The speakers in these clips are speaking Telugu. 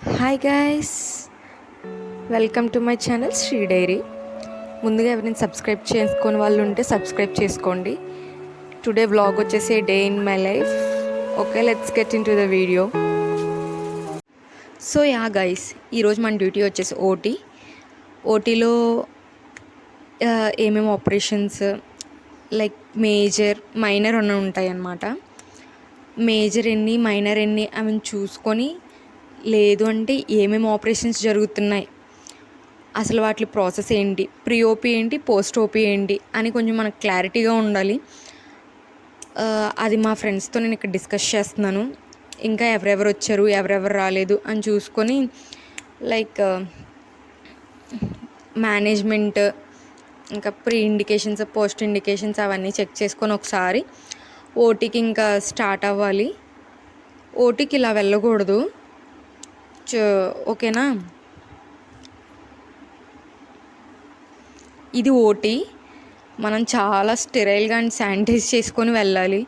Hi guys, welcome to my channel Sri diary. ముందుగా ఎవరైనా సబ్స్క్రైబ్ చేసుకొని వాళ్ళు ఉంటే సబ్స్క్రైబ్ చేసుకోండి. టుడే వ్లాగ్ వచ్చేసి day in my life. Okay, let's get in to the video. So yeah guys, ఈరోజు మన డ్యూటీ వచ్చేసి ఓటీలో ఏమేమి ఆపరేషన్స్ లైక్ మేజర్ మైనర్ అని ఉంటాయి అన్నమాట. మేజర్ ఎన్ని మైనర్ ఎన్ని అవి చూసుకొని, లేదు అంటే ఏమేమి ఆపరేషన్స్ జరుగుతున్నాయి, అసలు వాటి ప్రాసెస్ ఏంటి, ప్రీ ఓపీ ఏంటి, పోస్ట్ ఓపీ ఏంటి అని కొంచెం మనకు క్లారిటీగా ఉండాలి. అది మా ఫ్రెండ్స్తో నేను ఇక్కడ డిస్కస్ చేస్తున్నాను. ఇంకా ఎవరెవరు వచ్చారు ఎవరెవరు రాలేదు అని చూసుకొని, లైక్ మేనేజ్మెంట్, ఇంకా ప్రీ ఇండికేషన్స్ పోస్ట్ ఇండికేషన్స్ అవన్నీ చెక్ చేసుకొని ఒకసారి ఓటీకి ఇంకా స్టార్ట్ అవ్వాలి. ఓటీకి ఇలా వెళ్ళకూడదు, ఓకేనా. ఇది ఓటీ, మనం చాలా స్టెరైల్గా అండ్ శానిటైజ్ చేసుకొని వెళ్ళాలి.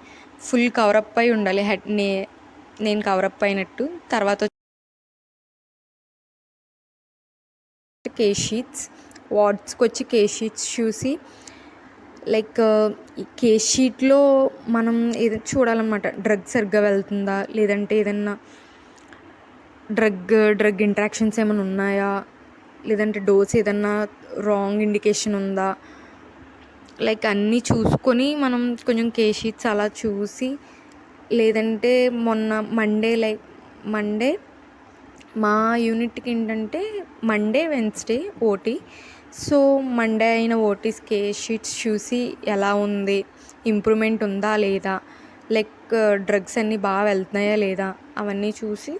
ఫుల్ కవరప్ అయి ఉండాలి హెడ్. నేను కవరప్ అయినట్టు. తర్వాత కేస్ షీట్స్, వార్డ్స్కి వచ్చి కేస్ షీట్స్ చూసి, లైక్ ఈ కేస్ షీట్లో మనం ఏదైనా చూడాలన్నమాట. డ్రగ్ సరిగ్గా వెళ్తుందా, లేదంటే ఏదన్నా డ్రగ్ ఇంట్రాక్షన్స్ ఏమైనా ఉన్నాయా, లేదంటే డోస్ ఏదన్నా రాంగ్ ఇండికేషన్ ఉందా, లైక్ అన్నీ చూసుకొని మనం కొంచెం కేస్ షీట్స్ అలా చూసి, లేదంటే మొన్న మండే మా యూనిట్కి ఏంటంటే Monday Wednesday OT. So Monday అయిన ఓటీస్ కేస్ షీట్స్ చూసి ఎలా ఉంది, ఇంప్రూవ్మెంట్ ఉందా లేదా, లైక్ డ్రగ్స్ అన్నీ బాగా వెళ్తున్నాయా లేదా అవన్నీ చూసి,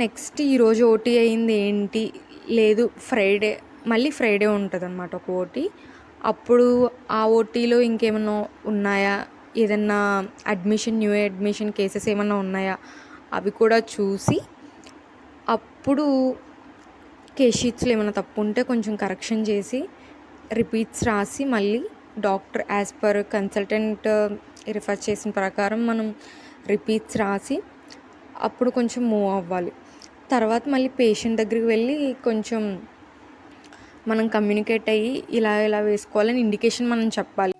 నెక్స్ట్ ఈరోజు ఓటీ అయింది ఏంటి, లేదు ఫ్రైడే ఉంటుంది అన్నమాట ఒక ఓటీ. అప్పుడు ఆ ఓటీలో ఇంకేమన్నా ఉన్నాయా, ఏదన్నా న్యూ అడ్మిషన్ కేసెస్ ఏమన్నా ఉన్నాయా అవి కూడా చూసి, అప్పుడు కేస్ షీట్స్లో ఏమైనా తప్పు ఉంటే కొంచెం కరెక్షన్ చేసి రిపీట్స్ రాసి, మళ్ళీ doctor as per consultant refer చేసిన ప్రకారం మనం రిపీట్స్ రాసి అప్పుడు కొంచెం మూవ్ అవ్వాలి. తర్వాత మళ్ళీ పేషెంట్ దగ్గరికి వెళ్ళి కొంచెం మనం కమ్యూనికేట్ అయ్యి ఇలా వేసుకోవాలని ఇండికేషన్ మనం చెప్పాలి.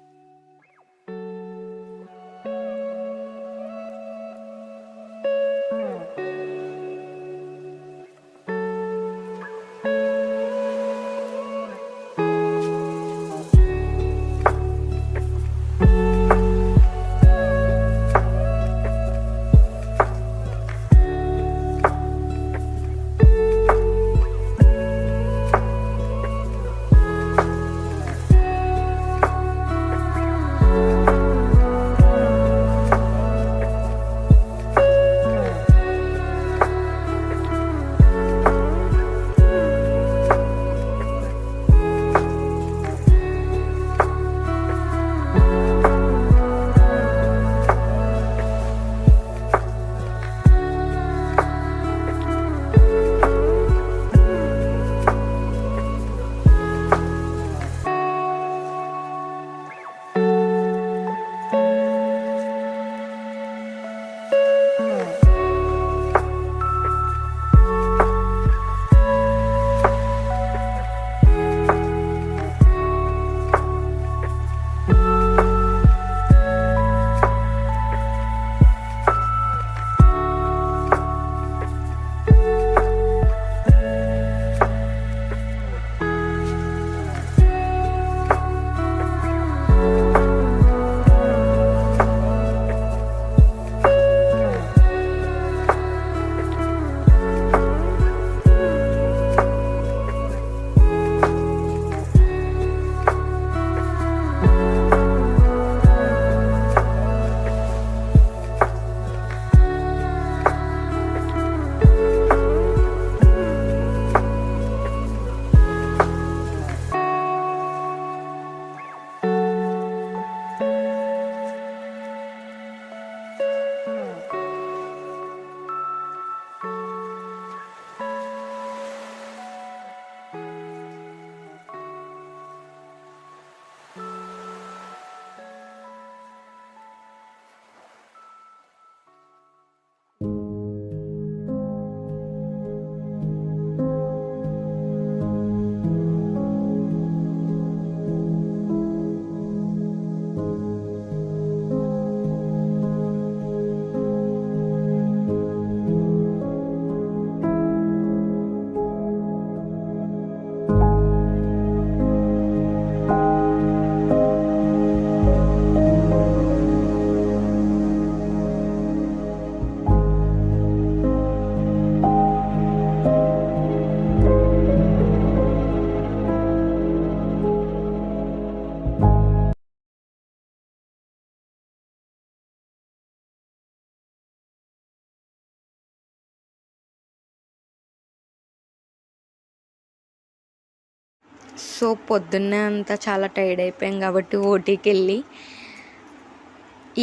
సో పొద్దున్నే అంతా చాలా టైర్డ్ అయిపోయాం కాబట్టి ఓటీకి వెళ్ళి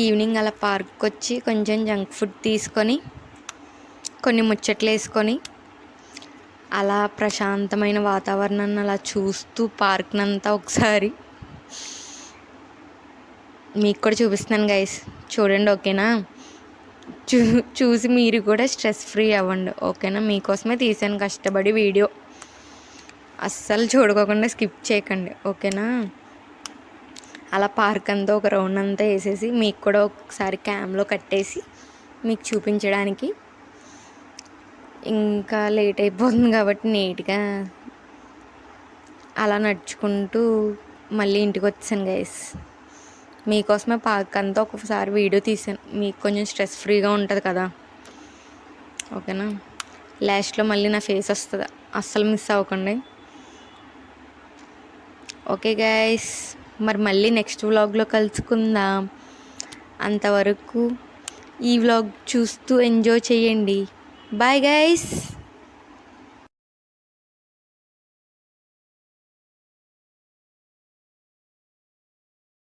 ఈవినింగ్ అలా పార్క్కి వచ్చి కొంచెం జంక్ ఫుడ్ తీసుకొని కొన్ని ముచ్చట్లు వేసుకొని అలా ప్రశాంతమైన వాతావరణాన్ని అలా చూస్తూ పార్క్నంతా ఒకసారి మీకు కూడా చూపిస్తున్నాను గైస్, చూడండి ఓకేనా. చూసి మీరు కూడా స్ట్రెస్ ఫ్రీ అవ్వండి ఓకేనా. మీకోసమే తీసాను కష్టపడి వీడియో, అస్సలు చూడుకోకుండా స్కిప్ చేయకండి ఓకేనా. అలా పార్క్ అంతా ఒక రౌండ్ అంతా వేసేసి మీకు కూడా ఒకసారి క్యామ్లో కట్టేసి మీకు చూపించడానికి. ఇంకా లేట్ అయిపోతుంది కాబట్టి నీట్గా అలా నడుచుకుంటూ మళ్ళీ ఇంటికి వచ్చాను గైస్. మీకోసమే పార్క్ అంతా ఒకసారి వీడియో తీసాను, మీకు కొంచెం స్ట్రెస్ ఫ్రీగా ఉంటుంది కదా ఓకేనా. లాస్ట్లో మళ్ళీ నా ఫేస్ వస్తుంది, అస్సలు మిస్ అవ్వకండి ఓకే గైస్. మరి మళ్ళీ నెక్స్ట్ వ్లాగ్లో కలుసుకుందాం. అంతవరకు ఈ వ్లాగ్ చూస్తూ ఎంజాయ్ చేయండి. Bye guys.